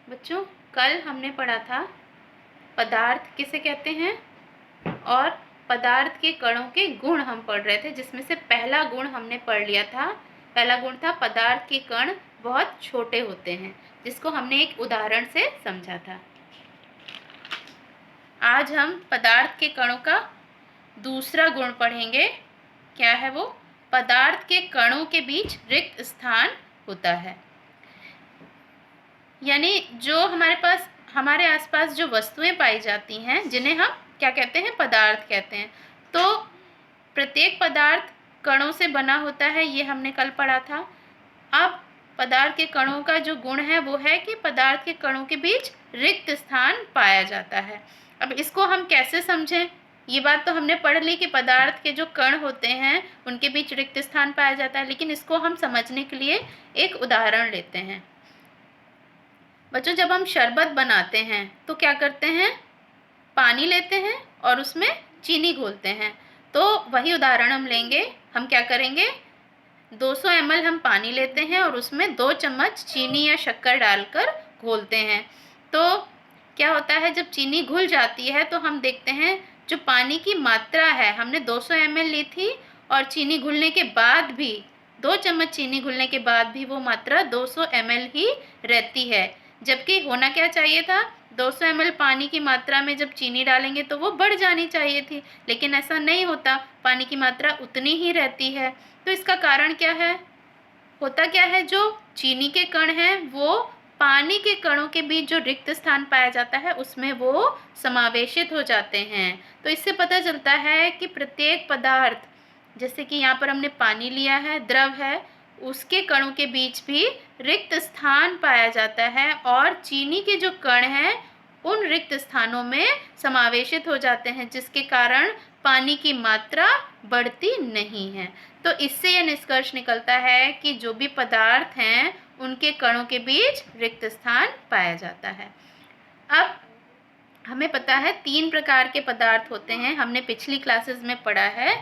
बच्चों, कल हमने पढ़ा था पदार्थ किसे कहते हैं और पदार्थ के कणों के गुण हम पढ़ रहे थे, जिसमें से पहला गुण हमने पढ़ लिया था। पहला गुण था पदार्थ के कण बहुत छोटे होते हैं, जिसको हमने एक उदाहरण से समझा था। आज हम पदार्थ के कणों का दूसरा गुण पढ़ेंगे। क्या है वो? पदार्थ के कणों के बीच रिक्त स्थान होता है। यानी जो हमारे आसपास जो वस्तुएं पाई जाती हैं, जिन्हें हम क्या कहते हैं? पदार्थ कहते हैं। तो प्रत्येक पदार्थ कणों से बना होता है, ये हमने कल पढ़ा था। अब पदार्थ के कणों का जो गुण है वो है कि पदार्थ के कणों के बीच रिक्त स्थान पाया जाता है। अब इसको हम कैसे समझें? ये बात तो हमने पढ़ ली कि पदार्थ के जो कण होते हैं उनके बीच रिक्त स्थान पाया जाता है, लेकिन इसको हम समझने के लिए एक उदाहरण लेते हैं। बच्चों, जब हम शरबत बनाते हैं तो क्या करते हैं? पानी लेते हैं और उसमें चीनी घोलते हैं। तो वही उदाहरण हम लेंगे। हम क्या करेंगे? 200 ml हम पानी लेते हैं और उसमें 2 चम्मच चीनी या शक्कर डालकर घोलते हैं। तो क्या होता है, जब चीनी घुल जाती है तो हम देखते हैं जो पानी की मात्रा है, हमने 200 ml ली थी और चीनी घुलने के बाद भी 2 चम्मच चीनी घुलने के बाद भी वो मात्रा 200 ml ही रहती है। जबकि होना क्या चाहिए था? 200 ml पानी की मात्रा में जब चीनी डालेंगे तो वो बढ़ जानी चाहिए थी, लेकिन ऐसा नहीं होता, पानी की मात्रा उतनी ही रहती है। तो इसका कारण क्या है? होता क्या है, जो चीनी के कण हैं वो पानी के कणों के बीच जो रिक्त स्थान पाया जाता है उसमें वो समावेशित हो जाते हैं। तो इससे पता चलता है कि प्रत्येक पदार्थ, जैसे कि यहाँ पर हमने पानी लिया है, द्रव है, उसके कणों के बीच भी रिक्त स्थान पाया जाता है और चीनी के जो कण हैं उन रिक्त स्थानों में समावेशित हो जाते हैं, जिसके कारण पानी की मात्रा बढ़ती नहीं है। तो इससे यह निष्कर्ष निकलता है कि जो भी पदार्थ हैं उनके कणों के बीच रिक्त स्थान पाया जाता है। अब हमें पता है 3 प्रकार के पदार्थ होते हैं, हमने पिछली क्लासेस में पढ़ा है।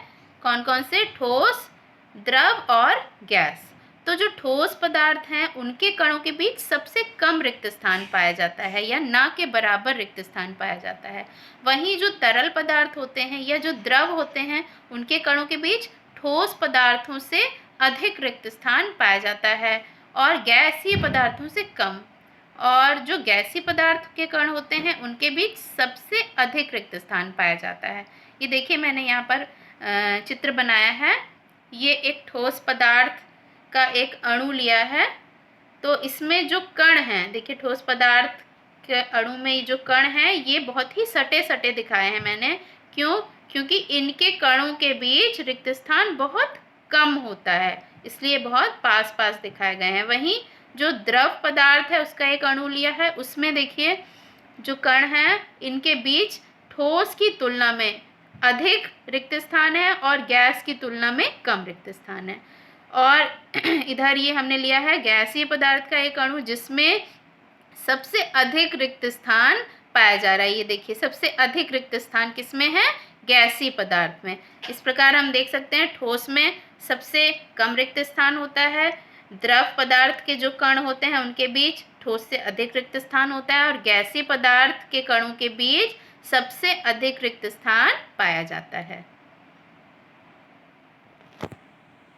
कौन कौन से? ठोस, द्रव और गैस। तो जो ठोस पदार्थ हैं उनके कणों के बीच सबसे कम रिक्त स्थान पाया जाता है या ना के बराबर रिक्त स्थान पाया जाता है। वहीं जो तरल पदार्थ होते हैं या जो द्रव होते हैं उनके कणों के बीच ठोस पदार्थों से अधिक रिक्त स्थान पाया जाता है और गैसीय पदार्थों से कम। और जो गैसीय पदार्थ के कण होते हैं उनके बीच सबसे अधिक रिक्त स्थान पाया जाता है। ये देखिए, मैंने यहाँ पर चित्र बनाया है। ये एक ठोस पदार्थ का एक अणु लिया है। तो इसमें जो कण हैं, देखिए ठोस पदार्थ के अणु में जो कण हैं ये बहुत ही सटे सटे दिखाए हैं मैंने। क्यों? क्योंकि इनके कणों के बीच रिक्त स्थान बहुत कम होता है, इसलिए बहुत पास पास दिखाए गए हैं। वहीं जो द्रव पदार्थ है उसका एक अणु लिया है, उसमें देखिए जो कण हैं इनके बीच ठोस की तुलना में अधिक रिक्त स्थान है और गैस की तुलना में कम रिक्त स्थान है। और इधर ये हमने लिया है गैसीय पदार्थ का एक अणु, जिसमें सबसे अधिक रिक्त स्थान पाया जा रहा है। ये देखिए, सबसे अधिक रिक्त स्थान किसमें है? गैसीय पदार्थ में। इस प्रकार हम देख सकते हैं ठोस में सबसे कम रिक्त स्थान होता है, द्रव पदार्थ के जो कण होते हैं उनके बीच ठोस से अधिक रिक्त स्थान होता है और गैसीय पदार्थ के कणों के बीच सबसे अधिक रिक्त स्थान पाया जाता है।